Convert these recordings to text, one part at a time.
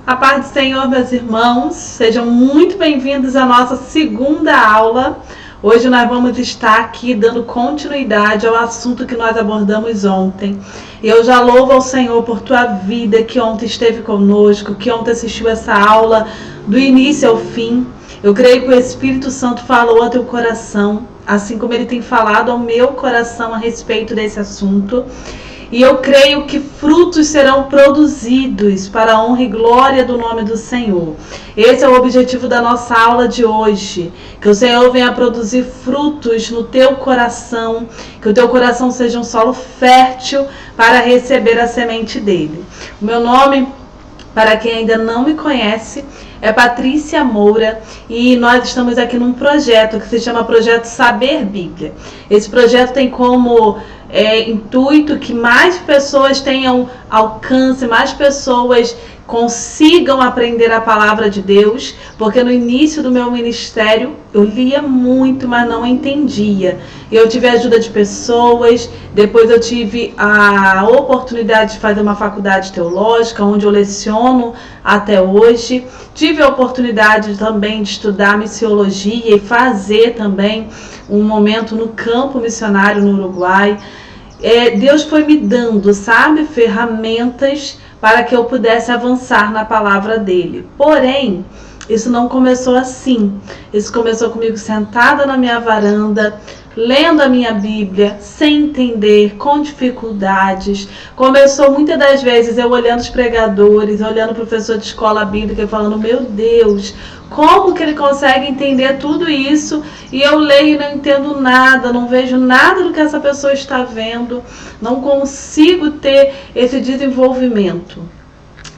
A paz do Senhor, meus irmãos, sejam muito bem-vindos à nossa segunda aula. Hoje nós vamos estar aqui dando continuidade ao assunto que nós abordamos ontem. Eu já louvo ao Senhor por tua vida, que ontem esteve conosco, que ontem assistiu essa aula do início ao fim. Eu creio que o Espírito Santo falou ao teu coração, assim como ele tem falado ao meu coração a respeito desse assunto. E eu creio que frutos serão produzidos para a honra e glória do nome do Senhor. Esse é o objetivo da nossa aula de hoje. Que o Senhor venha produzir frutos no teu coração. Que o teu coração seja um solo fértil para receber a semente dele. O meu nome, para quem ainda não me conhece, é Patrícia Moura e nós estamos aqui num projeto que se chama Projeto Saber Bíblia. Esse projeto tem como intuito que mais pessoas tenham alcance, mais pessoas consigam aprender a palavra de Deus, porque no início do meu ministério eu lia muito, mas não entendia. Eu tive a ajuda de pessoas, depois eu tive a oportunidade de fazer uma faculdade teológica, onde eu leciono até hoje. Tive a oportunidade também de estudar missiologia e fazer também um momento no campo missionário no Uruguai. Deus foi me dando, ferramentas para que eu pudesse avançar na palavra dele. Porém, isso não começou assim. Isso começou comigo sentada na minha varanda, lendo a minha Bíblia, sem entender, com dificuldades. Começou muitas das vezes eu olhando os pregadores, olhando o professor de escola bíblica e falando, meu Deus, como que ele consegue entender tudo isso? E eu leio e não entendo nada, não vejo nada do que essa pessoa está vendo, não consigo ter esse desenvolvimento.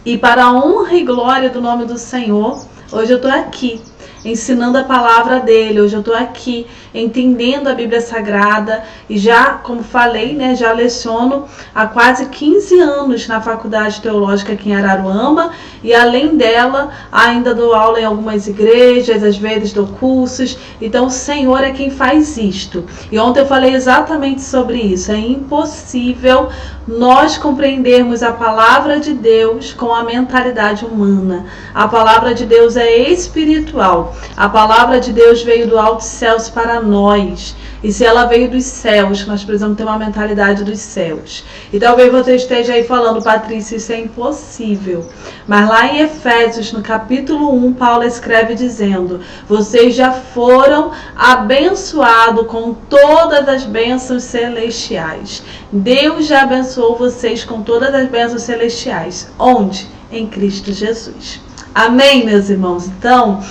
E para a honra e glória do nome do Senhor, hoje eu estou aqui, ensinando a palavra dele. Hoje eu estou aqui entendendo a Bíblia Sagrada e já, como falei, já leciono há quase 15 anos na Faculdade Teológica aqui em Araruama e além dela ainda dou aula em algumas igrejas, às vezes dou cursos. Então o Senhor é quem faz isto. E ontem eu falei exatamente sobre isso. É impossível nós compreendermos a palavra de Deus com a mentalidade humana. A palavra de Deus é espiritual. A palavra de Deus veio do alto céus para nós. E se ela veio dos céus, nós precisamos ter uma mentalidade dos céus. E talvez você esteja aí falando, Patrícia, isso é impossível. Mas lá em Efésios, no capítulo 1, Paulo escreve dizendo, vocês já foram abençoados com todas as bênçãos celestiais. Deus já abençoou vocês com todas as bênçãos celestiais. Onde? Em Cristo Jesus. Amém, meus irmãos? Então,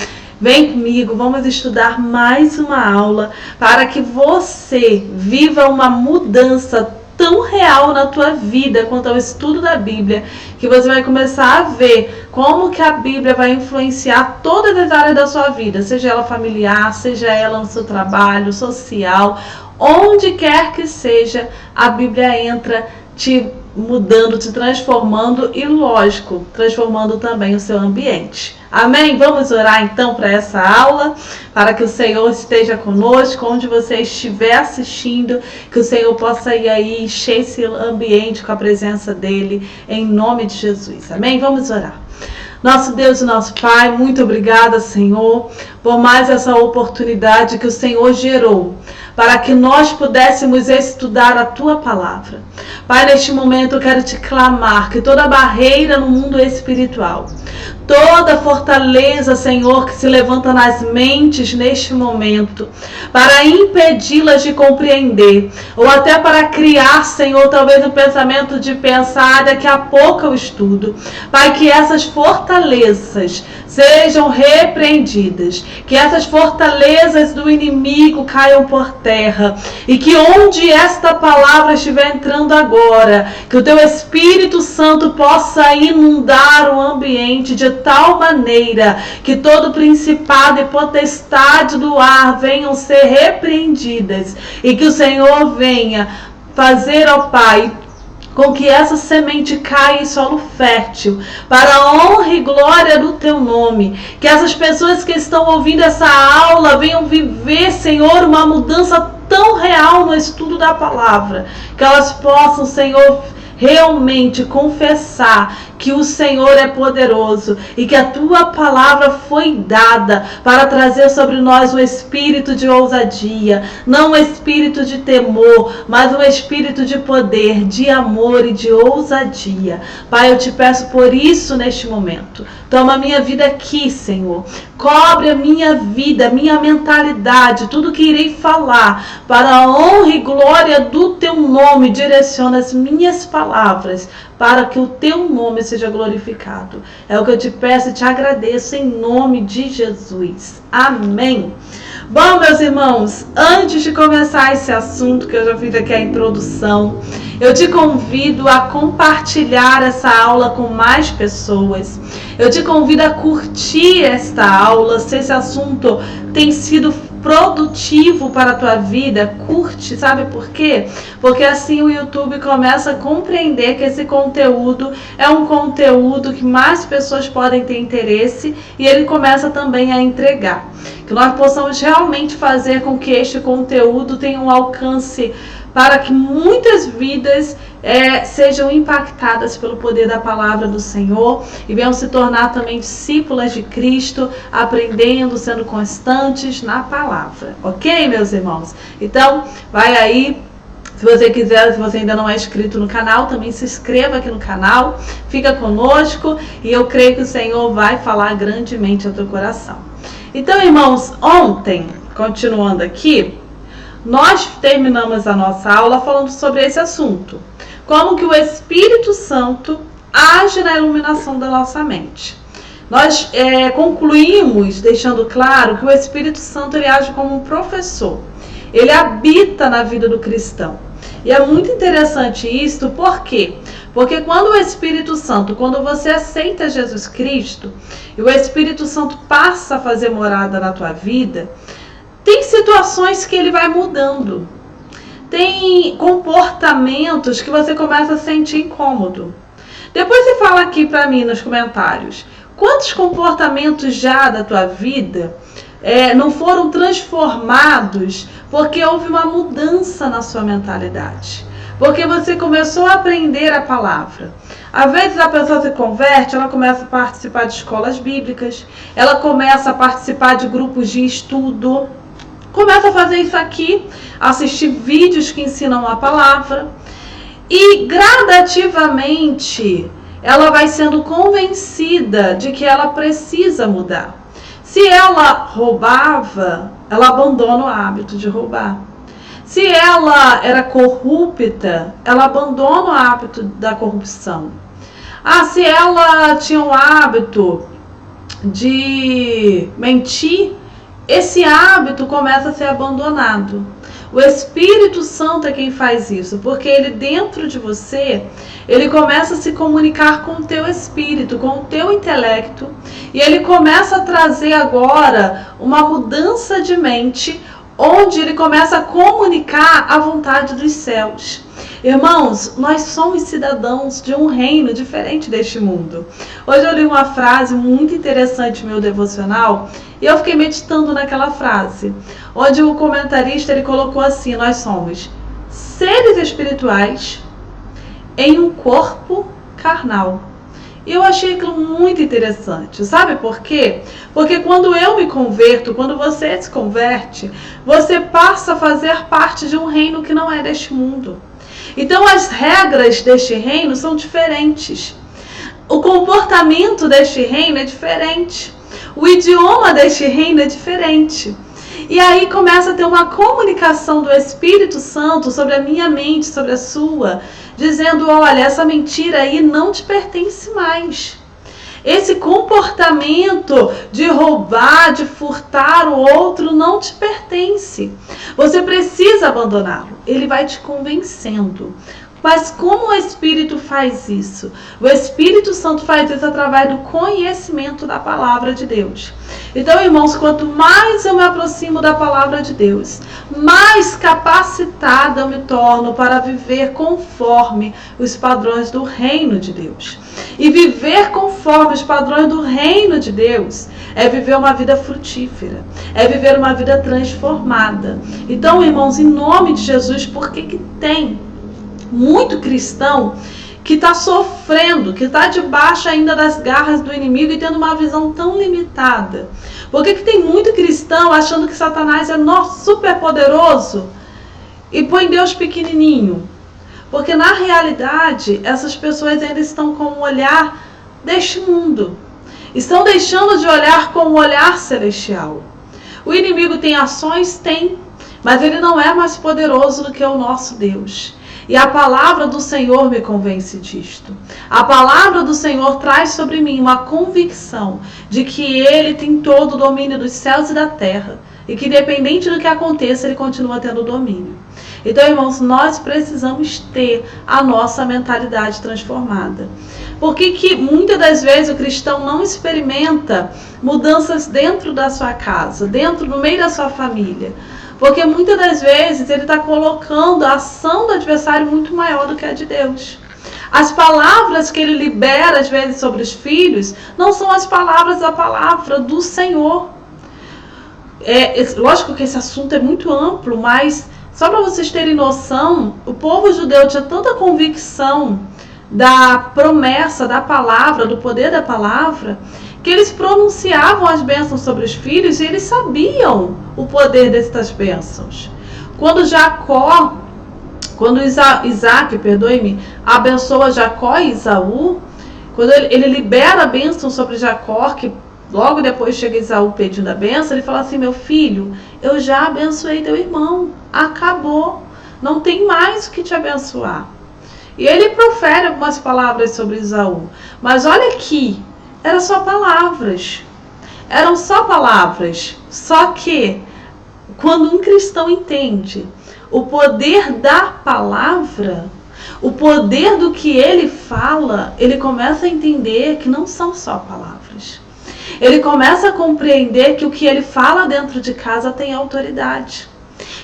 vem comigo, vamos estudar mais uma aula para que você viva uma mudança tão real na tua vida quanto ao estudo da Bíblia, que você vai começar a ver como que a Bíblia vai influenciar todas as áreas da sua vida, seja ela familiar, seja ela no seu trabalho, social, onde quer que seja, a Bíblia entra te mudando, te transformando e, lógico, transformando também o seu ambiente. Amém? Vamos orar então para essa aula, para que o Senhor esteja conosco, onde você estiver assistindo, que o Senhor possa ir aí encher esse ambiente com a presença dele, em nome de Jesus. Amém? Vamos orar. Nosso Deus e nosso Pai, muito obrigada, Senhor, por mais essa oportunidade que o Senhor gerou, para que nós pudéssemos estudar a Tua Palavra. Pai, neste momento eu quero te clamar que toda barreira no mundo espiritual, toda fortaleza, Senhor, que se levanta nas mentes neste momento, para impedi-las de compreender, ou até para criar, Senhor, talvez um pensamento de pensar, daqui a pouco eu estudo. Pai, que essas fortalezas sejam repreendidas, que essas fortalezas do inimigo caiam por terra, e que onde esta palavra estiver entrando agora, que o teu Espírito Santo possa inundar o ambiente de tal maneira que todo principado e potestade do ar venham ser repreendidas, e que o Senhor venha fazer, ó Pai, com que essa semente caia em solo fértil, para a honra e glória do teu nome. Que essas pessoas que estão ouvindo essa aula venham viver, Senhor, uma mudança tão real no estudo da palavra, que elas possam, Senhor, realmente confessar que o Senhor é poderoso e que a tua palavra foi dada para trazer sobre nós um espírito de ousadia, não um espírito de temor, mas um espírito de poder, de amor e de ousadia. Pai, eu te peço por isso neste momento. Toma a minha vida aqui, Senhor. Cobre a minha vida, minha mentalidade, tudo que irei falar, para a honra e glória do teu nome. Direciona as minhas palavras, para que o teu nome seja glorificado. É o que eu te peço e te agradeço em nome de Jesus. Amém. Bom, meus irmãos, antes de começar esse assunto, que eu já fiz aqui a introdução, eu te convido a compartilhar essa aula com mais pessoas. Eu te convido a curtir esta aula. Se esse assunto tem sido produtivo para a tua vida, curte, sabe por quê? Porque assim o YouTube começa a compreender que esse conteúdo é um conteúdo que mais pessoas podem ter interesse e ele começa também a entregar. Que nós possamos realmente fazer com que este conteúdo tenha um alcance para que muitas vidas sejam impactadas pelo poder da palavra do Senhor e venham se tornar também discípulas de Cristo, aprendendo, sendo constantes na palavra. Ok, meus irmãos? Então, vai aí. Se você quiser, se você ainda não é inscrito no canal, também se inscreva aqui no canal, fica conosco e eu creio que o Senhor vai falar grandemente ao teu coração. Então, irmãos, ontem, continuando aqui, nós terminamos a nossa aula falando sobre esse assunto. Como que o Espírito Santo age na iluminação da nossa mente. Nós concluímos deixando claro que o Espírito Santo ele age como um professor. Ele habita na vida do cristão. E é muito interessante isso, por quê? Porque quando o Espírito Santo, quando você aceita Jesus Cristo, e o Espírito Santo passa a fazer morada na tua vida, tem situações que ele vai mudando. Tem comportamentos que você começa a sentir incômodo. Depois você fala aqui para mim nos comentários, quantos comportamentos já da tua vida não foram transformados porque houve uma mudança na sua mentalidade? Porque você começou a aprender a palavra. Às vezes a pessoa se converte, ela começa a participar de escolas bíblicas, ela começa a participar de grupos de estudo, começa a fazer isso aqui, assistir vídeos que ensinam a palavra e gradativamente ela vai sendo convencida de que ela precisa mudar. Se ela roubava, ela abandona o hábito de roubar. Se ela era corrupta, ela abandona o hábito da corrupção. Se ela tinha o hábito de mentir, esse hábito começa a ser abandonado. O Espírito Santo é quem faz isso, porque ele dentro de você, ele começa a se comunicar com o teu espírito, com o teu intelecto, e ele começa a trazer agora uma mudança de mente, onde ele começa a comunicar a vontade dos céus. Irmãos, nós somos cidadãos de um reino diferente deste mundo. Hoje eu li uma frase muito interessante no meu devocional e eu fiquei meditando naquela frase, onde o comentarista ele colocou assim: nós somos seres espirituais em um corpo carnal. E eu achei aquilo muito interessante. Sabe por quê? Porque quando eu me converto, quando você se converte, você passa a fazer parte de um reino que não é deste mundo. Então as regras deste reino são diferentes. O comportamento deste reino é diferente. O idioma deste reino é diferente. E aí começa a ter uma comunicação do Espírito Santo sobre a minha mente, sobre a sua, dizendo: olha, essa mentira aí não te pertence mais. Esse comportamento de roubar, de furtar o outro não te pertence. Você precisa abandoná-lo. Ele vai te convencendo. Mas como o Espírito faz isso? O Espírito Santo faz isso através do conhecimento da palavra de Deus. Então, irmãos, quanto mais eu me aproximo da palavra de Deus, mais capacitada eu me torno para viver conforme os padrões do reino de Deus. E viver conforme os padrões do reino de Deus é viver uma vida frutífera, é viver uma vida transformada. Então, irmãos, em nome de Jesus, por que tem muito cristão que está sofrendo, que está debaixo ainda das garras do inimigo e tendo uma visão tão limitada? Por que tem muito cristão achando que Satanás é super poderoso e põe Deus pequenininho? Porque na realidade essas pessoas ainda estão com o olhar deste mundo. Estão deixando de olhar com o olhar celestial. O inimigo tem ações? Tem. Mas ele não é mais poderoso do que o nosso Deus. E a palavra do Senhor me convence disto. A palavra do Senhor traz sobre mim uma convicção de que Ele tem todo o domínio dos céus e da terra. E que independente do que aconteça, Ele continua tendo domínio. Então, irmãos, nós precisamos ter a nossa mentalidade transformada. Por que muitas das vezes o cristão não experimenta mudanças dentro da sua casa, no meio da sua família? Porque muitas das vezes ele está colocando a ação do adversário muito maior do que a de Deus. As palavras que ele libera às vezes sobre os filhos não são as palavras da palavra do Senhor. Lógico que esse assunto é muito amplo, mas só para vocês terem noção, o povo judeu tinha tanta convicção da promessa, da palavra, do poder da palavra, que eles pronunciavam as bênçãos sobre os filhos e eles sabiam o poder destas bênçãos. Quando Isaac, abençoa Jacó e Esaú, quando ele libera a bênção sobre Jacó, que logo depois chega Esaú pedindo a bênção, ele fala assim: meu filho, eu já abençoei teu irmão, acabou, não tem mais o que te abençoar. E ele profere algumas palavras sobre Esaú, mas olha aqui, eram só palavras. Só que quando um cristão entende o poder da palavra, o poder do que ele fala, ele começa a entender que não são só palavras. Ele começa a compreender que o que ele fala dentro de casa tem autoridade.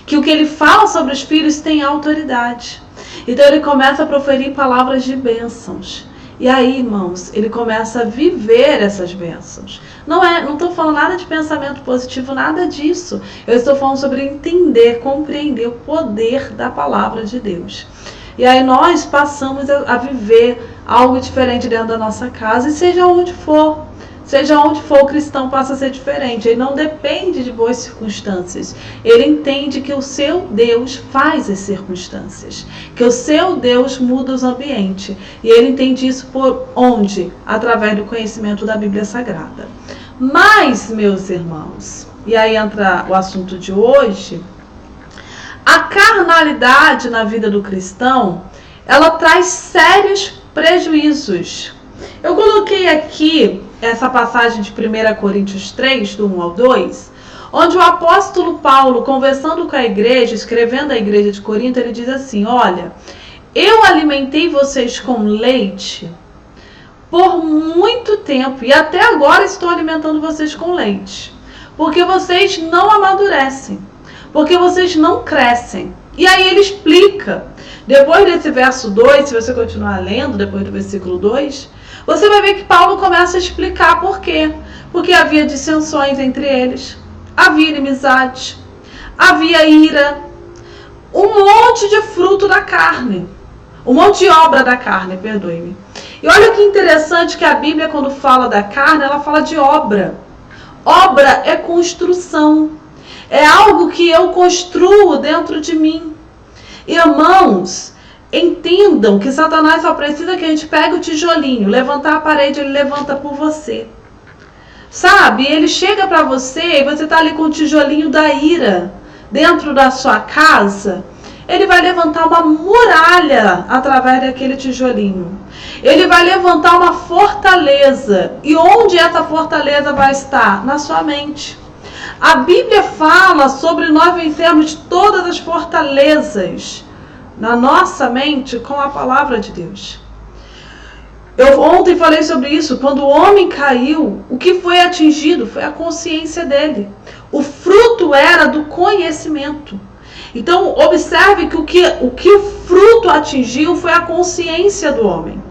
Que o que ele fala sobre os filhos tem autoridade. Então ele começa a proferir palavras de bênçãos. E aí, irmãos, ele começa a viver essas bênçãos. Não estou falando nada de pensamento positivo, nada disso. Eu estou falando sobre entender, compreender o poder da palavra de Deus. E aí nós passamos a viver algo diferente dentro da nossa casa, e seja onde for, o cristão passa a ser diferente. Ele não depende de boas circunstâncias. Ele entende que o seu Deus faz as circunstâncias, que o seu Deus muda os ambientes. E ele entende isso por onde? Através do conhecimento da Bíblia Sagrada. Mas, meus irmãos, e aí entra o assunto de hoje, a carnalidade na vida do cristão, ela traz sérios prejuízos. Eu coloquei aqui essa passagem de 1 Coríntios 3, do 1 ao 2, onde o apóstolo Paulo, conversando com a igreja, escrevendo à igreja de Corinto, ele diz assim: olha, eu alimentei vocês com leite por muito tempo, e até agora estou alimentando vocês com leite, porque vocês não amadurecem, porque vocês não crescem. E aí ele explica, depois desse verso 2, se você continuar lendo, depois do versículo 2, você vai ver que Paulo começa a explicar por quê. Porque havia dissensões entre eles, havia inimizade, havia ira, um monte de fruto da carne, um monte de obra da carne, perdoe-me. E olha que interessante que a Bíblia, quando fala da carne, ela fala de obra. Obra é construção, é algo que eu construo dentro de mim. Irmãos, entendam que Satanás só precisa que a gente pegue o tijolinho, levantar a parede, ele levanta por você. Sabe, ele chega para você e você está ali com o tijolinho da ira dentro da sua casa. Ele vai levantar uma muralha através daquele tijolinho. Ele vai levantar uma fortaleza. E onde essa fortaleza vai estar? Na sua mente. A Bíblia fala sobre nós vencermos todas as fortalezas na nossa mente com a palavra de Deus. Eu ontem falei sobre isso. Quando o homem caiu, o que foi atingido foi a consciência dele. O fruto era do conhecimento. Então, observe que o que o fruto atingiu foi a consciência do homem.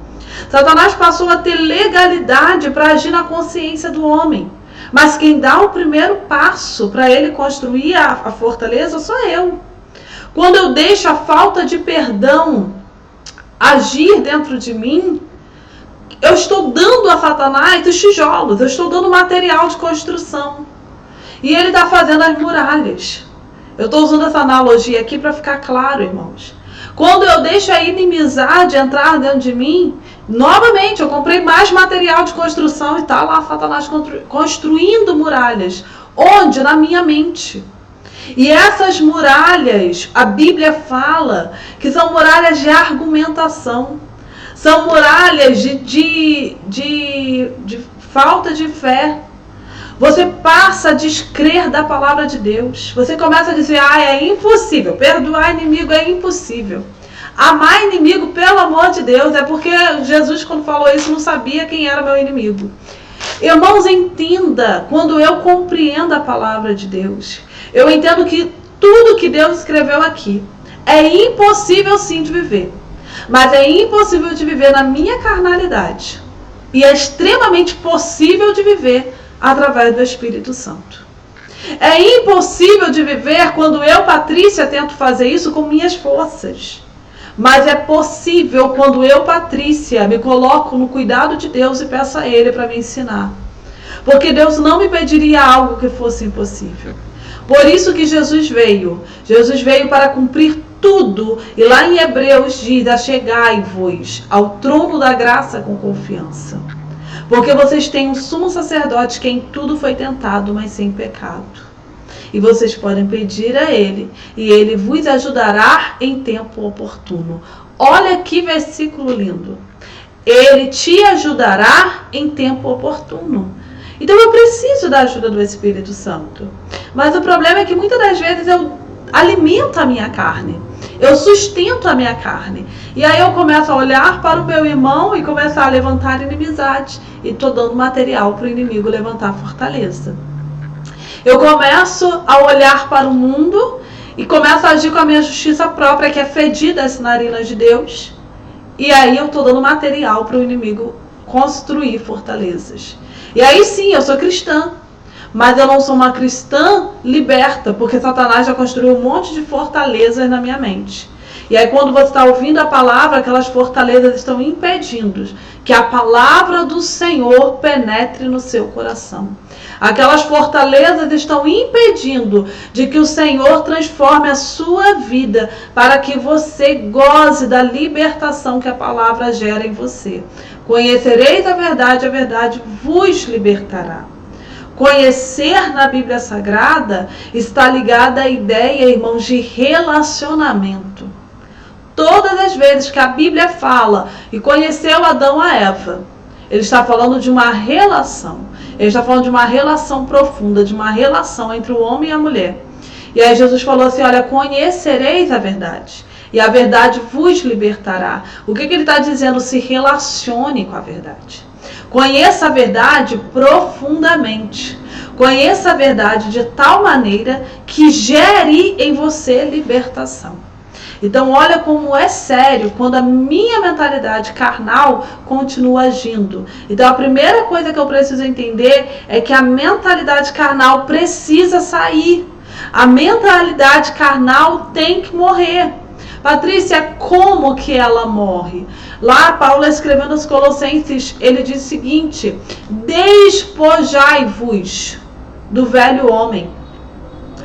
Satanás passou a ter legalidade para agir na consciência do homem. Mas quem dá o primeiro passo para ele construir a fortaleza sou eu. Quando eu deixo a falta de perdão agir dentro de mim, eu estou dando a Satanás os tijolos, eu estou dando material de construção. E ele está fazendo as muralhas. Eu estou usando essa analogia aqui para ficar claro, irmãos. Quando eu deixo a inimizade entrar dentro de mim, novamente eu comprei mais material de construção e está lá Satanás construindo muralhas. Onde? Na minha mente. E essas muralhas, a Bíblia fala que são muralhas de argumentação. São muralhas de falta de fé. Você passa a descrer da palavra de Deus. Você começa a dizer, é impossível. Perdoar inimigo é impossível. Amar inimigo, pelo amor de Deus. É porque Jesus, quando falou isso, não sabia quem era meu inimigo. Irmãos, entenda, quando eu compreendo a palavra de Deus, eu entendo que tudo que Deus escreveu aqui é impossível sim de viver. Mas é impossível de viver na minha carnalidade. E é extremamente possível de viver através do Espírito Santo. É impossível de viver quando eu, Patrícia, tento fazer isso com minhas forças. Mas é possível quando eu, Patrícia, me coloco no cuidado de Deus e peço a Ele para me ensinar. Porque Deus não me pediria algo que fosse impossível. Por isso que Jesus veio. Jesus veio para cumprir tudo. E lá em Hebreus diz, achegai-vos ao trono da graça com confiança. Porque vocês têm um sumo sacerdote que em tudo foi tentado, mas sem pecado. E vocês podem pedir a Ele, e Ele vos ajudará em tempo oportuno. Olha que versículo lindo. Ele te ajudará em tempo oportuno. Então eu preciso da ajuda do Espírito Santo. Mas o problema é que muitas das vezes eu alimento a minha carne. Eu sustento a minha carne. E aí eu começo a olhar para o meu irmão e começar a levantar inimizade. E estou dando material para o inimigo levantar fortaleza. Eu começo a olhar para o mundo e começo a agir com a minha justiça própria, que é fedida as narinas de Deus. E aí eu estou dando material para o inimigo construir fortalezas. E aí sim, eu sou cristã. Mas eu não sou uma cristã liberta, porque Satanás já construiu um monte de fortalezas na minha mente. E aí quando você está ouvindo a palavra, aquelas fortalezas estão impedindo que a palavra do Senhor penetre no seu coração. Aquelas fortalezas estão impedindo de que o Senhor transforme a sua vida para que você goze da libertação que a palavra gera em você. Conhecereis a verdade vos libertará. Conhecer na Bíblia Sagrada está ligada à ideia, irmãos, de relacionamento. Todas as vezes que a Bíblia fala e conheceu Adão a Eva, ele está falando de uma relação. Ele está falando de uma relação profunda, de uma relação entre o homem e a mulher. E aí Jesus falou assim, olha, conhecereis a verdade. E a verdade vos libertará. O que ele está dizendo? Se relacione com a verdade. Conheça a verdade profundamente. Conheça a verdade de tal maneira que gere em você libertação. Então olha como é sério quando a minha mentalidade carnal continua agindo. Então a primeira coisa que eu preciso entender é que a mentalidade carnal precisa sair. A mentalidade carnal tem que morrer. Patrícia, como que ela morre? Lá Paulo escrevendo aos Colossenses, ele diz o seguinte, despojai-vos do velho homem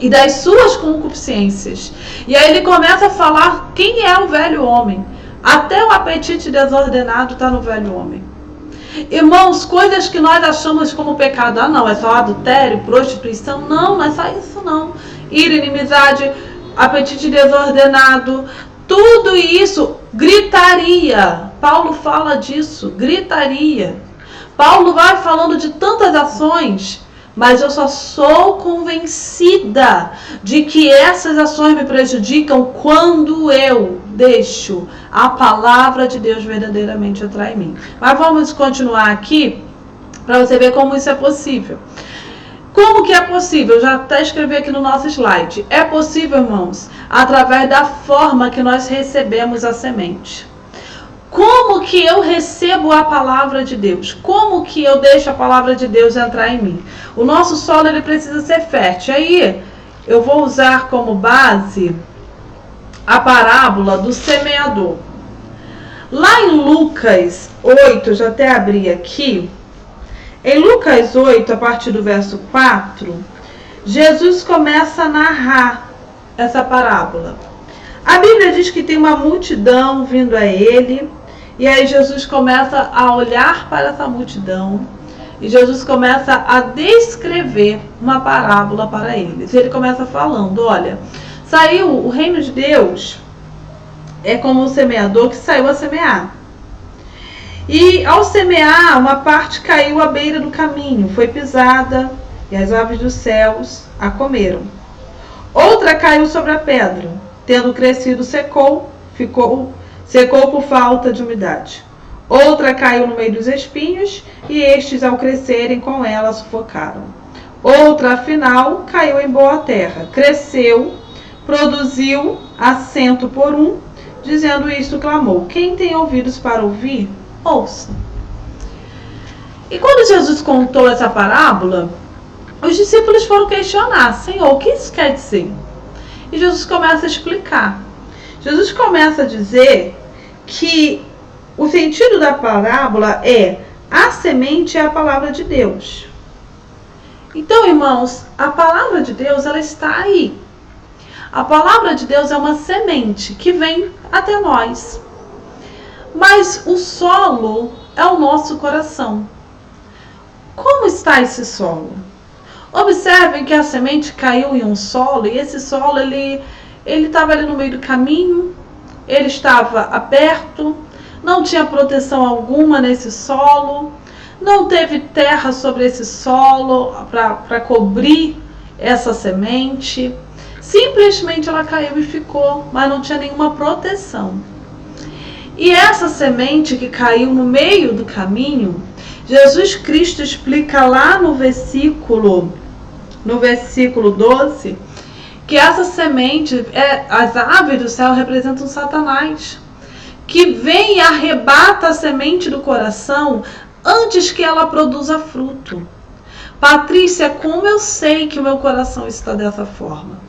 e das suas concupiscências. E aí ele começa a falar quem é o velho homem. Até o apetite desordenado está no velho homem. Irmãos, coisas que nós achamos como pecado. Ah, não, é só adultério, prostituição. Não, não é só isso não. Ira, inimizade, apetite desordenado. Tudo isso, gritaria. Paulo fala disso, gritaria. Paulo vai falando de tantas ações. Mas eu só sou convencida de que essas ações me prejudicam quando eu deixo a palavra de Deus verdadeiramente entrar em mim. Mas vamos continuar aqui para você ver como isso é possível. Como que é possível? Eu já até escrevi aqui no nosso slide. É possível, irmãos, através da forma que nós recebemos a semente. Como que eu recebo a palavra de Deus? Como que eu deixo a palavra de Deus entrar em mim? O nosso solo ele precisa ser fértil. Aí eu vou usar como base a parábola do semeador. Lá em Lucas 8, eu já até abri aqui. Em Lucas 8, a partir do verso 4, Jesus começa a narrar essa parábola. A Bíblia diz que tem uma multidão vindo a ele, e aí Jesus começa a olhar para essa multidão, e Jesus começa a descrever uma parábola para eles. Ele começa falando, olha, saiu o reino de Deus, é como um semeador que saiu a semear. E ao semear, uma parte caiu à beira do caminho, foi pisada, e as aves dos céus a comeram. Outra caiu sobre a pedra, tendo crescido, secou por falta de umidade. Outra caiu no meio dos espinhos, e estes, ao crescerem com ela, sufocaram. Outra, afinal, caiu em boa terra, cresceu, produziu a 100 por 1, dizendo isto, clamou: quem tem ouvidos para ouvir, ouça. E quando Jesus contou essa parábola, os discípulos foram questionar: Senhor, o que isso quer dizer? E Jesus começa a explicar. Jesus começa a dizer que o sentido da parábola é: a semente é a palavra de Deus. Então, irmãos, a palavra de Deus, ela está aí. A palavra de Deus é uma semente que vem até nós. Mas o solo é o nosso coração. Como está esse solo? Observem que a semente caiu em um solo, e esse solo ele estava ali no meio do caminho, ele estava aberto, não tinha proteção alguma nesse solo, não teve terra sobre esse solo para cobrir essa semente. Simplesmente ela caiu e ficou, mas não tinha nenhuma proteção. E essa semente que caiu no meio do caminho, Jesus Cristo explica lá no versículo 12, que essa semente, as aves do céu representam Satanás, que vem e arrebata a semente do coração antes que ela produza fruto. Patrícia, como eu sei que o meu coração está dessa forma?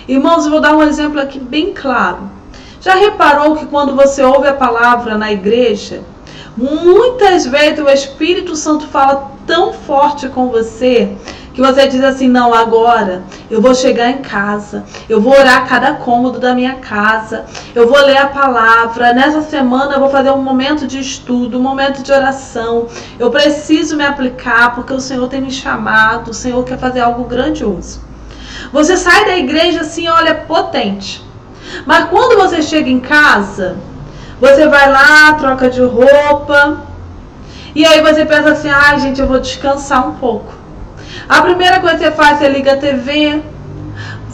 Irmãos, eu vou dar um exemplo aqui bem claro. Já reparou que quando você ouve a palavra na igreja, muitas vezes o Espírito Santo fala tão forte com você, que você diz assim: não, agora eu vou chegar em casa, eu vou orar cada cômodo da minha casa, eu vou ler a palavra, nessa semana eu vou fazer um momento de estudo, um momento de oração, eu preciso me aplicar porque o Senhor tem me chamado, o Senhor quer fazer algo grandioso. Você sai da igreja assim, olha, potente. Mas quando você chega em casa, você vai lá, troca de roupa, e aí você pensa assim: ai, gente, eu vou descansar um pouco. A primeira coisa que você faz, você liga a TV,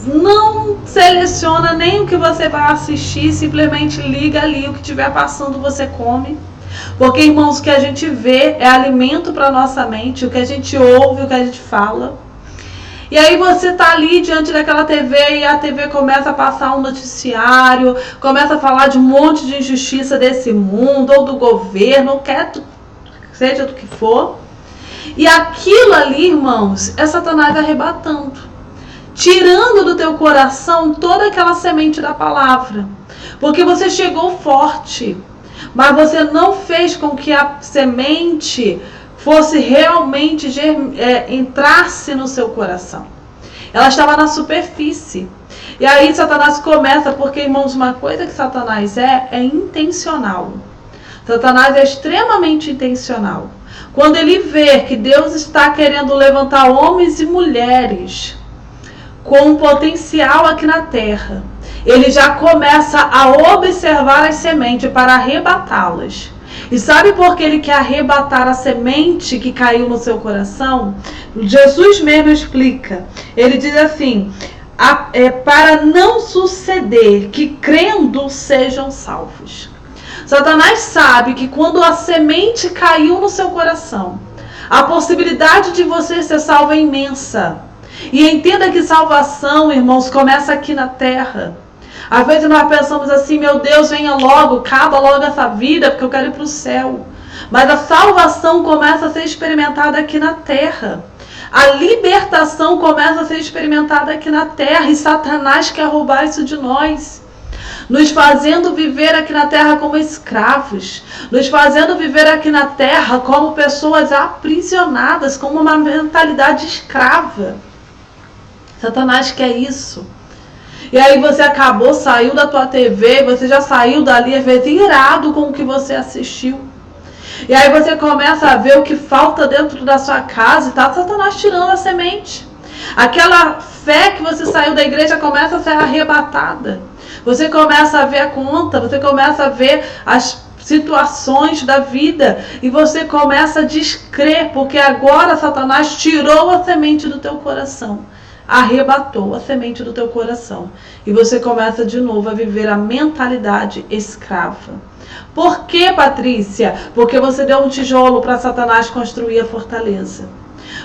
não seleciona nem o que você vai assistir, simplesmente liga ali, o que estiver passando você come. Porque, irmãos, o que a gente vê é alimento para a nossa mente, o que a gente ouve, o que a gente fala. E aí você tá ali diante daquela TV e a TV começa a passar um noticiário, começa a falar de um monte de injustiça desse mundo, ou do governo, ou seja do que for. E aquilo ali, irmãos, é Satanás arrebatando, tirando do teu coração toda aquela semente da palavra. Porque você chegou forte, mas você não fez com que a semente fosse realmente entrasse no seu coração. Ela estava na superfície. E aí Satanás começa, porque, irmãos, uma coisa que Satanás é intencional. Satanás é extremamente intencional. Quando ele vê que Deus está querendo levantar homens e mulheres com um potencial aqui na terra, ele já começa a observar as sementes para arrebatá-las. E sabe por que ele quer arrebatar a semente que caiu no seu coração? Jesus mesmo explica. Ele diz assim: para não suceder que crendo sejam salvos. Satanás sabe que quando a semente caiu no seu coração, a possibilidade de você ser salvo é imensa. E entenda que salvação, irmãos, começa aqui na terra. Às vezes nós pensamos assim: meu Deus, venha logo, acaba logo essa vida, porque eu quero ir para o céu. Mas a salvação começa a ser experimentada aqui na terra. A libertação começa a ser experimentada aqui na terra. E Satanás quer roubar isso de nós. nos fazendo viver aqui na terra como escravos, nos fazendo viver aqui na terra como pessoas aprisionadas, com uma mentalidade escrava. Satanás quer isso. E aí você saiu da tua TV, você já saiu dali, às vezes irado com o que você assistiu. E aí você começa a ver o que falta dentro da sua casa e tá Satanás tirando a semente. Aquela fé que você saiu da igreja começa a ser arrebatada. Você começa a ver a conta, você começa a ver as situações da vida e você começa a descrer, porque agora Satanás tirou a semente do teu coração, arrebatou a semente do teu coração e você começa de novo a viver a mentalidade escrava. Por que, Patrícia? Porque você deu um tijolo para Satanás construir a fortaleza.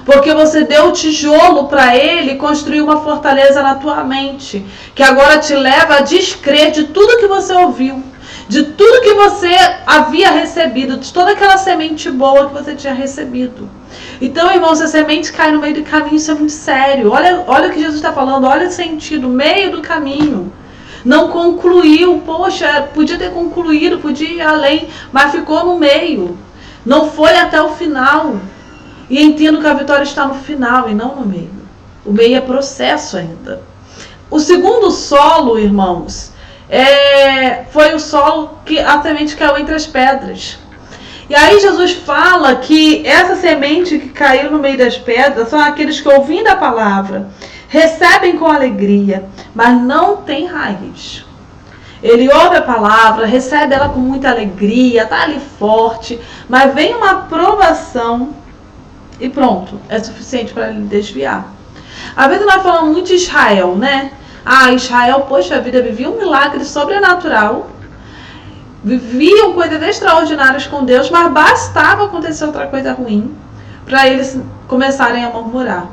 Porque você deu o tijolo para ele construir uma fortaleza na tua mente, que agora te leva a descrer de tudo que você ouviu, de tudo que você havia recebido, de toda aquela semente boa que você tinha recebido. Então, irmão, se a semente cai no meio do caminho, isso é muito sério. Olha o que Jesus está falando, olha o sentido, meio do caminho. Não concluiu, poxa, podia ter concluído, podia ir além, mas ficou no meio. Não foi até o final. E entendo que a vitória está no final e não no meio. O meio é processo ainda. O segundo solo, irmãos, foi o solo que a semente caiu entre as pedras. E aí Jesus fala que essa semente que caiu no meio das pedras são aqueles que, ouvindo a palavra, recebem com alegria, mas não têm raiz. Ele ouve a palavra, recebe ela com muita alegria, está ali forte, mas vem uma provação e pronto, é suficiente para ele desviar. Às vezes nós falamos muito de Israel, né? Israel, poxa, a vida vivia um milagre sobrenatural, viviam coisas extraordinárias com Deus, mas bastava acontecer outra coisa ruim para eles começarem a murmurar.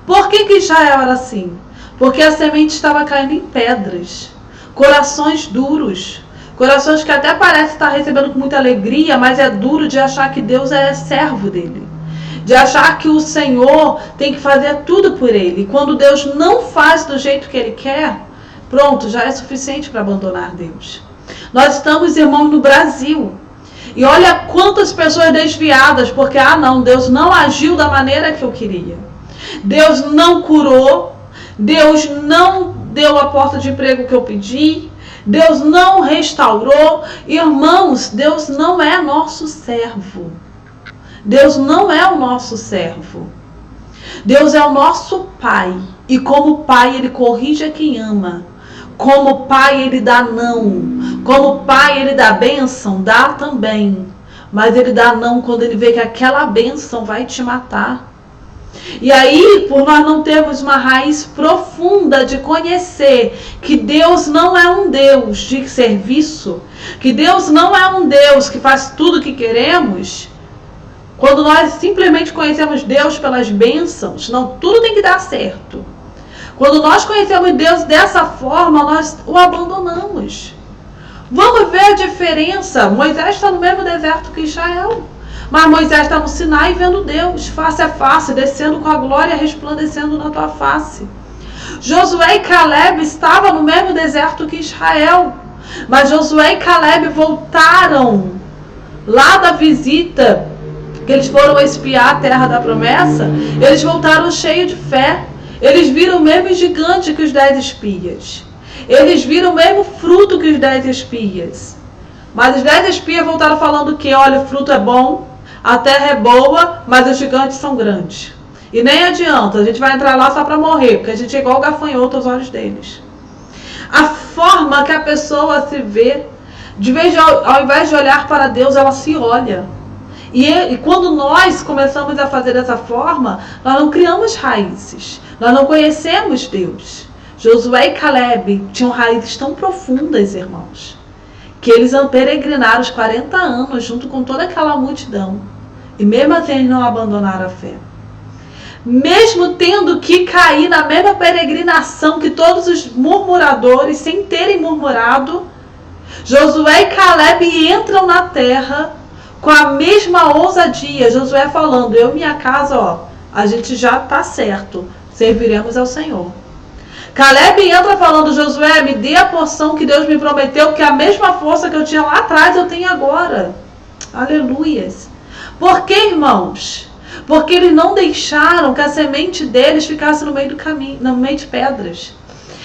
Por que Israel era assim? Porque a semente estava caindo em pedras, corações duros, corações que até parece estar recebendo com muita alegria, mas é duro de achar que Deus é servo dele, de achar que o Senhor tem que fazer tudo por ele. E quando Deus não faz do jeito que ele quer, pronto, já é suficiente para abandonar Deus. Nós estamos, irmãos, no Brasil. E olha quantas pessoas desviadas, porque, não, Deus não agiu da maneira que eu queria. Deus não curou, Deus não deu a porta de emprego que eu pedi, Deus não restaurou. Irmãos, Deus não é nosso servo. Deus não é o nosso servo. Deus é o nosso Pai. E como Pai, Ele corrige a quem ama. Como Pai, Ele dá não. Como Pai, Ele dá bênção, dá também. Mas Ele dá não quando Ele vê que aquela bênção vai te matar. E aí, por nós não termos uma raiz profunda de conhecer que Deus não é um Deus de serviço, que Deus não é um Deus que faz tudo o que queremos, quando nós simplesmente conhecemos Deus pelas bênçãos, não, tudo tem que dar certo. Quando nós conhecemos Deus dessa forma, nós o abandonamos. Vamos ver a diferença. Moisés está no mesmo deserto que Israel. Mas Moisés está no Sinai vendo Deus, face a face, descendo com a glória, resplandecendo na tua face. Josué e Caleb estavam no mesmo deserto que Israel. Mas Josué e Caleb voltaram lá da visita, que eles foram espiar a terra da promessa, eles voltaram cheios de fé. Eles viram o mesmo gigante que os 10 espias. Eles viram o mesmo fruto que os 10 espias. Mas os 10 espias voltaram falando que, olha, o fruto é bom, a terra é boa, mas os gigantes são grandes. E nem adianta, a gente vai entrar lá só para morrer, porque a gente é igual gafanhoto aos olhos deles. A forma que a pessoa se vê, ao invés de olhar para Deus, ela se olha. E quando nós começamos a fazer dessa forma, nós não criamos raízes. Nós não conhecemos Deus. Josué e Caleb tinham raízes tão profundas, irmãos, que eles peregrinaram os 40 anos junto com toda aquela multidão. E mesmo assim eles não abandonaram a fé. Mesmo tendo que cair na mesma peregrinação que todos os murmuradores, sem terem murmurado, Josué e Caleb entram na terra com a mesma ousadia. Josué falando, eu e minha casa, a gente já está certo, serviremos ao Senhor. Caleb entra falando: Josué, me dê a porção que Deus me prometeu, que a mesma força que eu tinha lá atrás eu tenho agora. Aleluias. Por que, irmãos? Porque eles não deixaram que a semente deles ficasse no meio do caminho, no meio de pedras.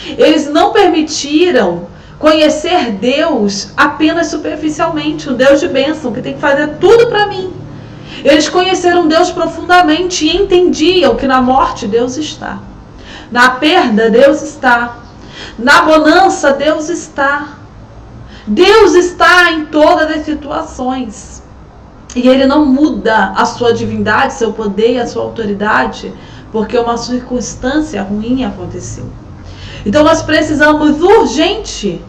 Eles não permitiram conhecer Deus apenas superficialmente, um Deus de bênção, que tem que fazer tudo para mim. Eles conheceram Deus profundamente e entendiam que na morte Deus está. Na perda Deus está. Na bonança Deus está. Deus está em todas as situações. E Ele não muda a sua divindade, seu poder e a sua autoridade, porque uma circunstância ruim aconteceu. Então nós precisamos urgente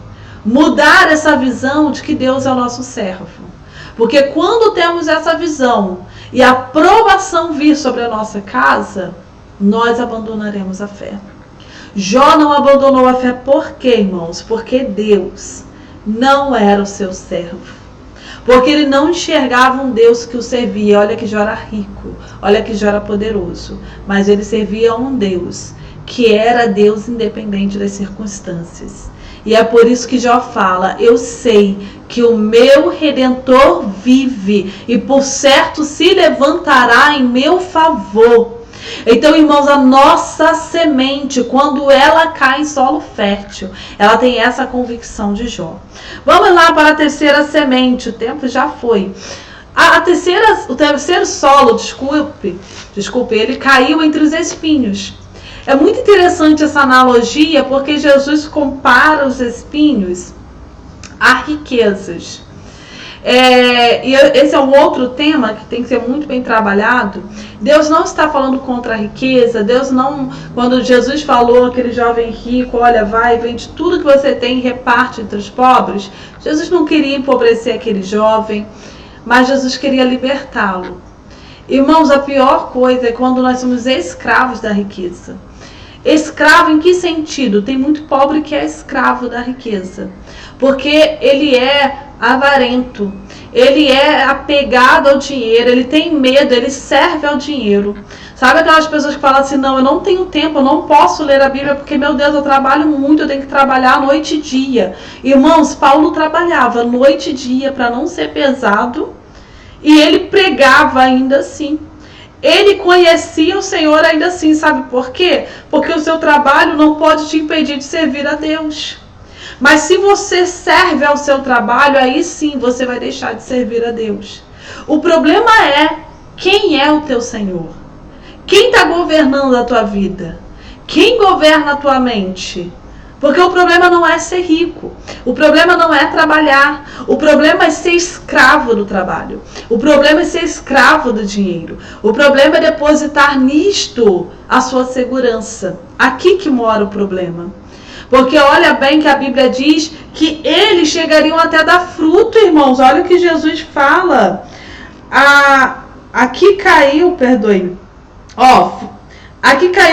mudar essa visão de que Deus é o nosso servo. Porque quando temos essa visão e a provação vir sobre a nossa casa, nós abandonaremos a fé. Jó não abandonou a fé por quê, irmãos? Porque Deus não era o seu servo. Porque ele não enxergava um Deus que o servia. Olha que Jó era rico, olha que Jó era poderoso, mas ele servia a um Deus que era Deus independente das circunstâncias. E é por isso que Jó fala: eu sei que o meu Redentor vive e por certo se levantará em meu favor. Então, irmãos, a nossa semente, quando ela cai em solo fértil, ela tem essa convicção de Jó. Vamos lá para a terceira semente. O tempo já foi. O terceiro solo, desculpe, ele caiu entre os espinhos. É muito interessante essa analogia, porque Jesus compara os espinhos a riquezas. E esse é um outro tema que tem que ser muito bem trabalhado. Deus não está falando contra a riqueza. Deus não, quando Jesus falou aquele jovem rico, olha, vai, vende tudo que você tem e reparte entre os pobres, Jesus não queria empobrecer aquele jovem, mas Jesus queria libertá-lo. Irmãos, a pior coisa é quando nós somos escravos da riqueza. Escravo em que sentido? Tem muito pobre que é escravo da riqueza, porque ele é avarento, ele é apegado ao dinheiro, ele tem medo, ele serve ao dinheiro. Sabe aquelas pessoas que falam assim: não, eu não tenho tempo, eu não posso ler a Bíblia porque, meu Deus, eu trabalho muito, eu tenho que trabalhar noite e dia. Irmãos, Paulo trabalhava noite e dia para não ser pesado, e ele pregava ainda assim. Ele conhecia o Senhor ainda assim, sabe por quê? Porque o seu trabalho não pode te impedir de servir a Deus. Mas se você serve ao seu trabalho, aí sim você vai deixar de servir a Deus. O problema é: quem é o teu Senhor? Quem está governando a tua vida? Quem governa a tua mente? Porque o problema não é ser rico, o problema não é trabalhar, o problema é ser escravo do trabalho, o problema é ser escravo do dinheiro, o problema é depositar nisto a sua segurança. Aqui que mora o problema. Porque olha bem que a Bíblia diz que eles chegariam até dar fruto, irmãos. Olha o que Jesus fala. Aqui caiu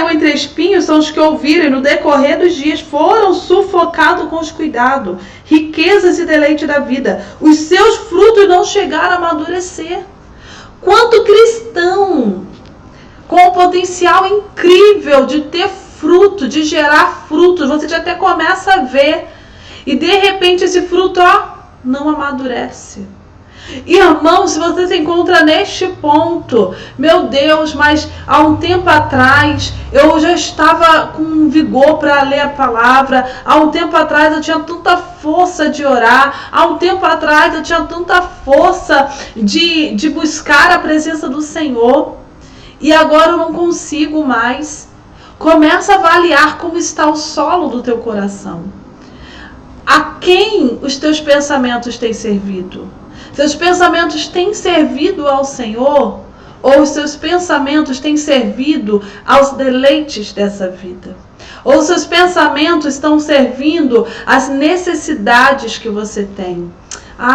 entre espinhos são os que ouviram e no decorrer dos dias foram sufocados com os cuidados, riquezas e deleite da vida. Os seus frutos não chegaram a amadurecer. Quanto cristão com um potencial incrível de ter fruto, de gerar frutos, você já até começa a ver, e de repente esse fruto não amadurece. Irmão, se você se encontra neste ponto, meu Deus, mas há um tempo atrás eu já estava com vigor para ler a palavra, há um tempo atrás eu tinha tanta força de orar, há um tempo atrás eu tinha tanta força de buscar a presença do Senhor, e agora eu não consigo mais. Começa a avaliar como está o solo do teu coração. A quem os teus pensamentos têm servido? Seus pensamentos têm servido ao Senhor? Ou os seus pensamentos têm servido aos deleites dessa vida? Ou os seus pensamentos estão servindo às necessidades que você tem?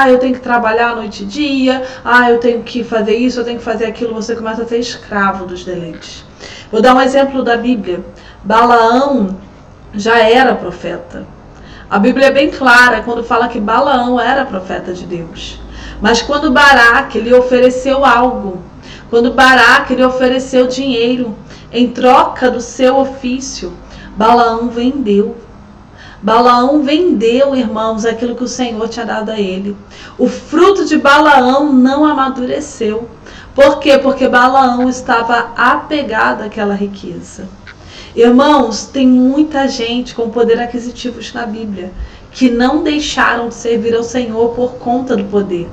Eu tenho que trabalhar noite e dia, eu tenho que fazer isso, eu tenho que fazer aquilo. Você começa a ser escravo dos deleites. Vou dar um exemplo da Bíblia. Balaão já era profeta. A Bíblia é bem clara quando fala que Balaão era profeta de Deus. Mas quando Baraque lhe ofereceu algo, quando Baraque lhe ofereceu dinheiro em troca do seu ofício, Balaão vendeu. Balaão vendeu, irmãos, aquilo que o Senhor tinha dado a ele. O fruto de Balaão não amadureceu. Por quê? Porque Balaão estava apegado àquela riqueza. Irmãos, tem muita gente com poder aquisitivo na Bíblia que não deixaram de servir ao Senhor por conta do poder.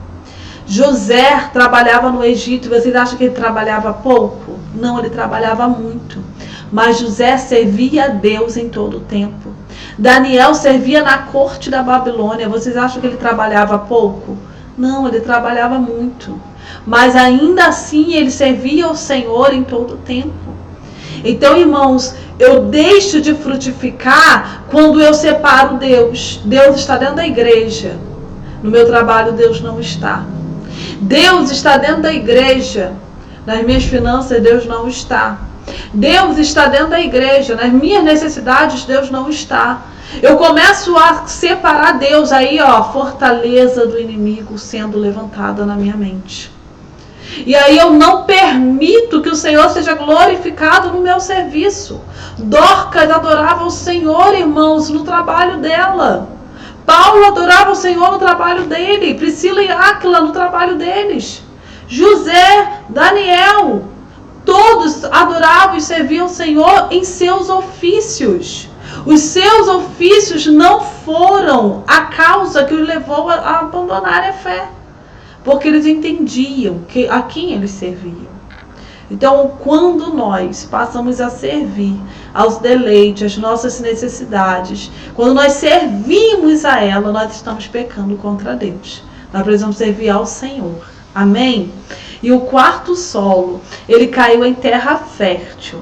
José trabalhava no Egito. Vocês acham que ele trabalhava pouco? Não, ele trabalhava muito. Mas José servia a Deus em todo o tempo. Daniel servia na corte da Babilônia. Vocês acham que ele trabalhava pouco? Não, ele trabalhava muito. Mas ainda assim ele servia ao Senhor em todo o tempo. Então, irmãos, eu deixo de frutificar quando eu separo Deus. Deus está dentro da igreja. No meu trabalho, Deus não está. Deus está dentro da igreja. Nas minhas finanças, Deus não está. Deus está dentro da igreja. Nas minhas necessidades, Deus não está. Eu começo a separar Deus. Aí, fortaleza do inimigo sendo levantada na minha mente. E aí eu não permito que o Senhor seja glorificado no meu serviço. Dorcas adorava o Senhor, irmãos, no trabalho dela. Paulo adorava o Senhor no trabalho dele. Priscila e Áquila no trabalho deles. José, Daniel, todos adoravam e serviam o Senhor em seus ofícios. Os seus ofícios não foram a causa que os levou a abandonar a fé. Porque eles entendiam a quem eles serviam. Então, quando nós passamos a servir aos deleites, às nossas necessidades, quando nós servimos a ela, nós estamos pecando contra Deus. Nós precisamos servir ao Senhor. Amém? E o quarto solo, ele caiu em terra fértil.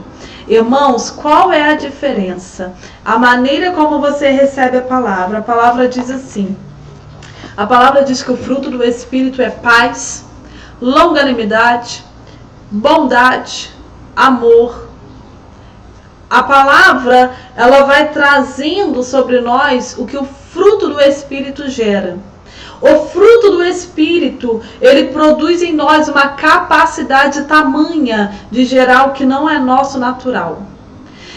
Irmãos, qual é a diferença? A maneira como você recebe a palavra diz assim. A palavra diz que o fruto do Espírito é paz, longanimidade, bondade, amor. A palavra, ela vai trazendo sobre nós o que o fruto do Espírito gera. O fruto do Espírito, ele produz em nós uma capacidade tamanha de gerar o que não é nosso natural.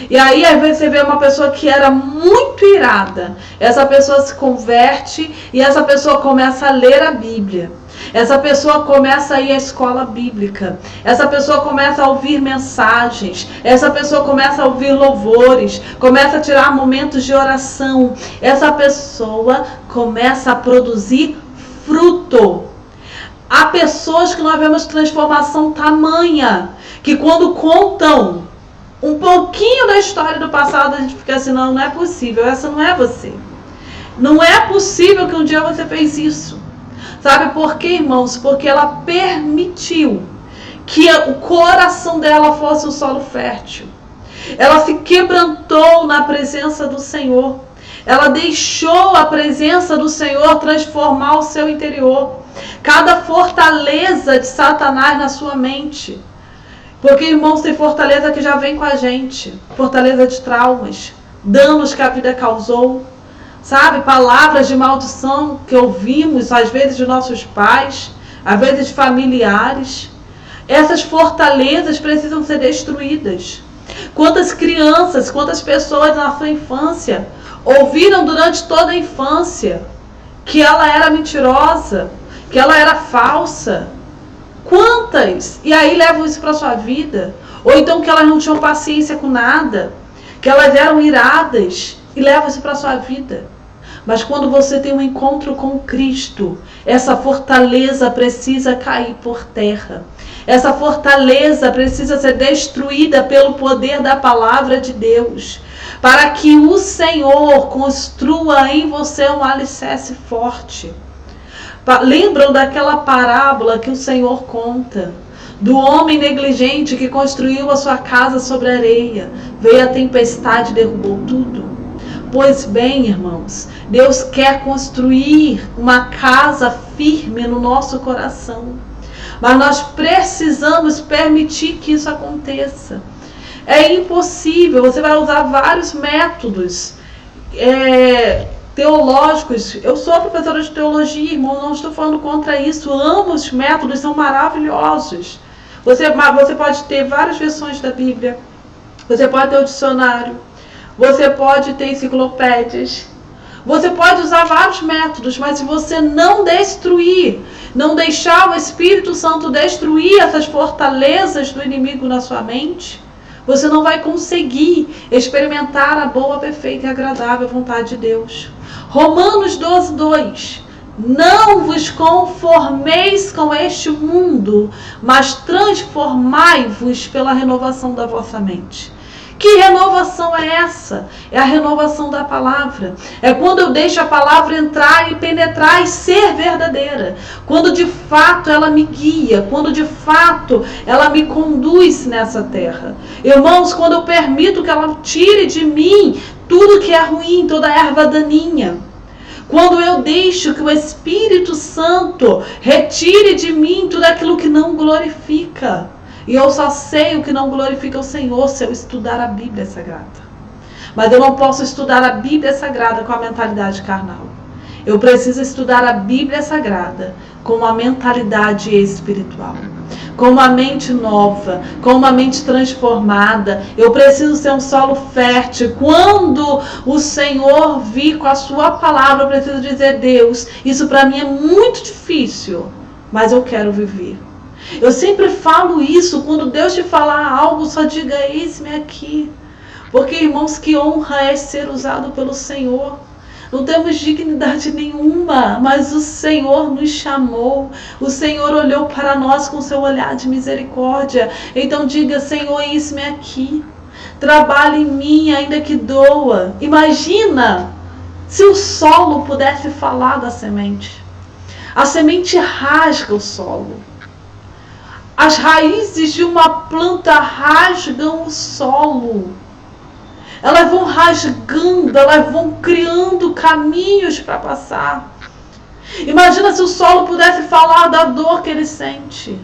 E aí, às vezes, você vê uma pessoa que era muito irada. Essa pessoa se converte e essa pessoa começa a ler a Bíblia. Essa pessoa começa a ir à escola bíblica. Essa pessoa começa a ouvir mensagens. Essa pessoa começa a ouvir louvores. Começa a tirar momentos de oração. Essa pessoa começa a produzir fruto. Há pessoas que nós vemos transformação tamanha, que quando contam um pouquinho da história do passado, a gente fica assim, não é possível, essa não é você. Não é possível que um dia você fez isso. Sabe por quê, irmãos? Porque ela permitiu que o coração dela fosse um solo fértil. Ela se quebrantou na presença do Senhor. Ela deixou a presença do Senhor transformar o seu interior. Cada fortaleza de Satanás na sua mente. Porque, irmãos, tem fortaleza que já vem com a gente. Fortaleza de traumas, danos que a vida causou. Sabe, palavras de maldição que ouvimos, às vezes, de nossos pais, às vezes de familiares. Essas fortalezas precisam ser destruídas. Quantas crianças, quantas pessoas na sua infância ouviram durante toda a infância que ela era mentirosa, que ela era falsa. Quantas? E aí levam isso para a sua vida. Ou então que elas não tinham paciência com nada, que elas eram iradas e levam isso para a sua vida. Mas quando você tem um encontro com Cristo, essa fortaleza precisa cair por terra. Essa fortaleza precisa ser destruída pelo poder da palavra de Deus, para que o Senhor construa em você um alicerce forte. Lembram daquela parábola que o Senhor conta? Do homem negligente que construiu a sua casa sobre areia. Veio a tempestade e derrubou tudo. Pois bem, irmãos, Deus quer construir uma casa firme no nosso coração. Mas nós precisamos permitir que isso aconteça. É impossível. Você vai usar vários métodos teológicos. Eu sou professora de teologia, irmão, não estou falando contra isso. Amo os métodos, são maravilhosos. Você pode ter várias versões da Bíblia. Você pode ter o dicionário. você pode ter enciclopédias, você pode usar vários métodos, mas se você não destruir, não deixar o Espírito Santo destruir essas fortalezas do inimigo na sua mente, você não vai conseguir experimentar a boa, perfeita e agradável vontade de Deus. Romanos 12:2. Não vos conformeis com este mundo, mas transformai-vos pela renovação da vossa mente. Que renovação é essa? É a renovação da palavra. É quando eu deixo a palavra entrar e penetrar e ser verdadeira. Quando de fato ela me guia. Quando de fato ela me conduz nessa terra. Irmãos, quando eu permito que ela tire de mim tudo que é ruim, toda erva daninha. Quando eu deixo que o Espírito Santo retire de mim tudo aquilo que não glorifica. E eu só sei o que não glorifica o Senhor se eu estudar a Bíblia Sagrada. Mas eu não posso estudar a Bíblia Sagrada com a mentalidade carnal. Eu preciso estudar a Bíblia Sagrada com uma mentalidade espiritual. Com uma mente nova, com uma mente transformada. Eu preciso ser um solo fértil. Quando o Senhor vir com a sua palavra, eu preciso dizer: Deus, isso para mim é muito difícil, mas eu quero viver. Eu sempre falo isso, quando Deus te falar algo, só diga: eis-me aqui. Porque, irmãos, que honra é ser usado pelo Senhor. Não temos dignidade nenhuma, mas o Senhor nos chamou. O Senhor olhou para nós com seu olhar de misericórdia. Então diga: Senhor, eis-me aqui. Trabalhe em mim, ainda que doa. Imagina se o solo pudesse falar da semente. A semente rasga o solo. As raízes de uma planta rasgam o solo. Elas vão rasgando, elas vão criando caminhos para passar. Imagina se o solo pudesse falar da dor que ele sente.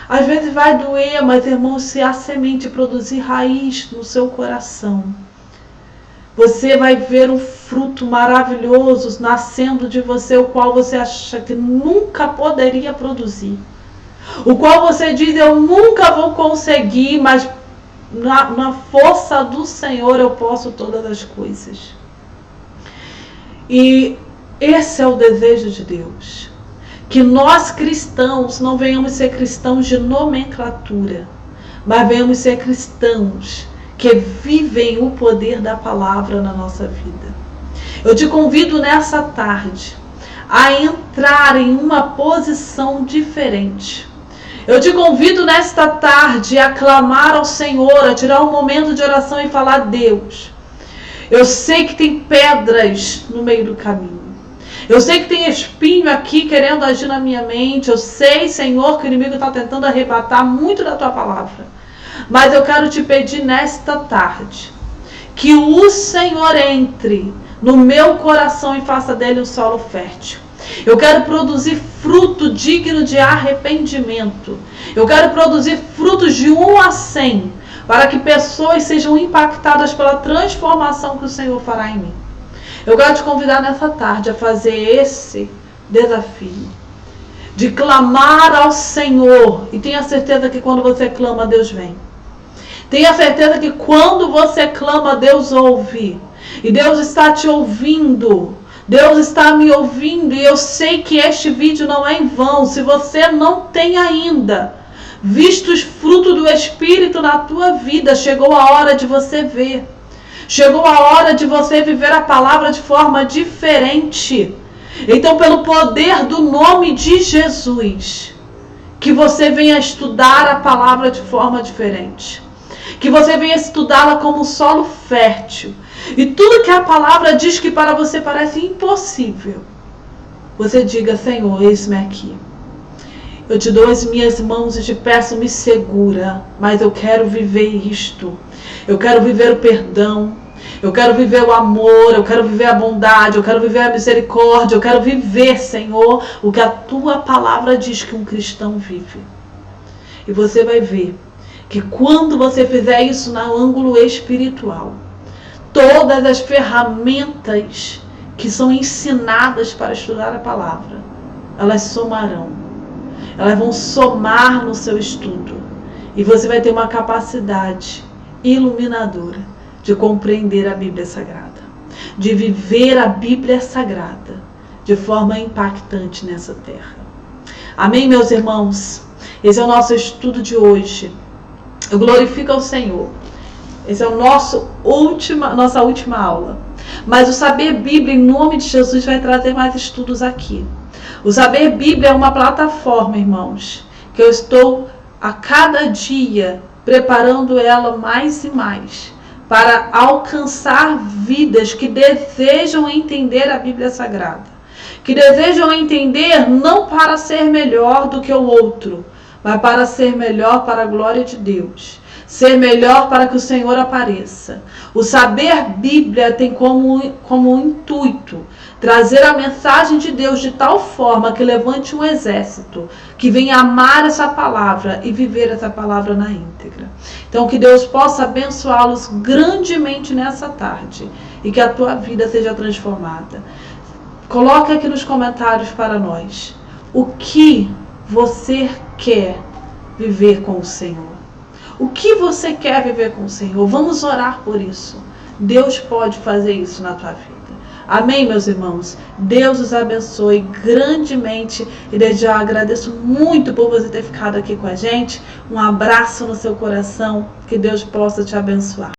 Às vezes vai doer, mas, irmão, se a semente produzir raiz no seu coração, você vai ver um fruto maravilhoso nascendo de você, o qual você acha que nunca poderia produzir. O qual você diz: eu nunca vou conseguir, mas na força do Senhor eu posso todas as coisas. E esse é o desejo de Deus. Que nós cristãos não venhamos ser cristãos de nomenclatura, mas venhamos ser cristãos que vivem o poder da palavra na nossa vida. Eu te convido nessa tarde a entrar em uma posição diferente. Eu te convido nesta tarde a clamar ao Senhor, a tirar um momento de oração e falar: Deus, eu sei que tem pedras no meio do caminho. Eu sei que tem espinho aqui querendo agir na minha mente. Eu sei, Senhor, que o inimigo está tentando arrebatar muito da tua palavra. Mas eu quero te pedir nesta tarde que o Senhor entre no meu coração e faça dele um solo fértil. Eu quero produzir fruto digno de arrependimento. Eu quero produzir frutos de 1 a 100, para que pessoas sejam impactadas pela transformação que o Senhor fará em mim. Eu quero te convidar nessa tarde a fazer esse desafio, de clamar ao Senhor. E tenha certeza que quando você clama, Deus vem. Tenha certeza que quando você clama, Deus ouve. E Deus está te ouvindo. Deus está me ouvindo, e eu sei que este vídeo não é em vão. Se você não tem ainda visto os frutos do Espírito na tua vida, chegou a hora de você ver. Chegou a hora de você viver a palavra de forma diferente. Então, pelo poder do nome de Jesus, que você venha estudar a palavra de forma diferente. Que você venha estudá-la como um solo fértil. E tudo que a palavra diz que para você parece impossível, você diga: Senhor, eis-me aqui. Eu te dou as minhas mãos e te peço, me segura. Mas eu quero viver isto. Eu quero viver o perdão. Eu quero viver o amor. Eu quero viver a bondade. Eu quero viver a misericórdia. Eu quero viver, Senhor, o que a tua palavra diz que um cristão vive. E você vai ver que quando você fizer isso no ângulo espiritual, todas as ferramentas que são ensinadas para estudar a palavra, elas somarão. Elas vão somar no seu estudo. E você vai ter uma capacidade iluminadora de compreender a Bíblia Sagrada, de viver a Bíblia Sagrada de forma impactante nessa terra. Amém, meus irmãos? Esse é o nosso estudo de hoje. Eu glorifico ao Senhor. Essa é a nossa última aula. Mas o Saber Bíblia, em nome de Jesus, vai trazer mais estudos aqui. O Saber Bíblia é uma plataforma, irmãos, que eu estou a cada dia preparando ela mais e mais para alcançar vidas que desejam entender a Bíblia Sagrada, que desejam entender não para ser melhor do que o outro, mas para ser melhor para a glória de Deus, ser melhor para que o Senhor apareça. O Saber Bíblia tem como intuito trazer a mensagem de Deus de tal forma que levante um exército que venha amar essa palavra e viver essa palavra na íntegra. Então que Deus possa abençoá-los grandemente nessa tarde e que a tua vida seja transformada. Coloque aqui nos comentários para nós o que você quer viver com o Senhor. O que você quer viver com o Senhor? Vamos orar por isso. Deus pode fazer isso na tua vida. Amém, meus irmãos? Deus os abençoe grandemente e desde já agradeço muito por você ter ficado aqui com a gente. Um abraço no seu coração. Que Deus possa te abençoar.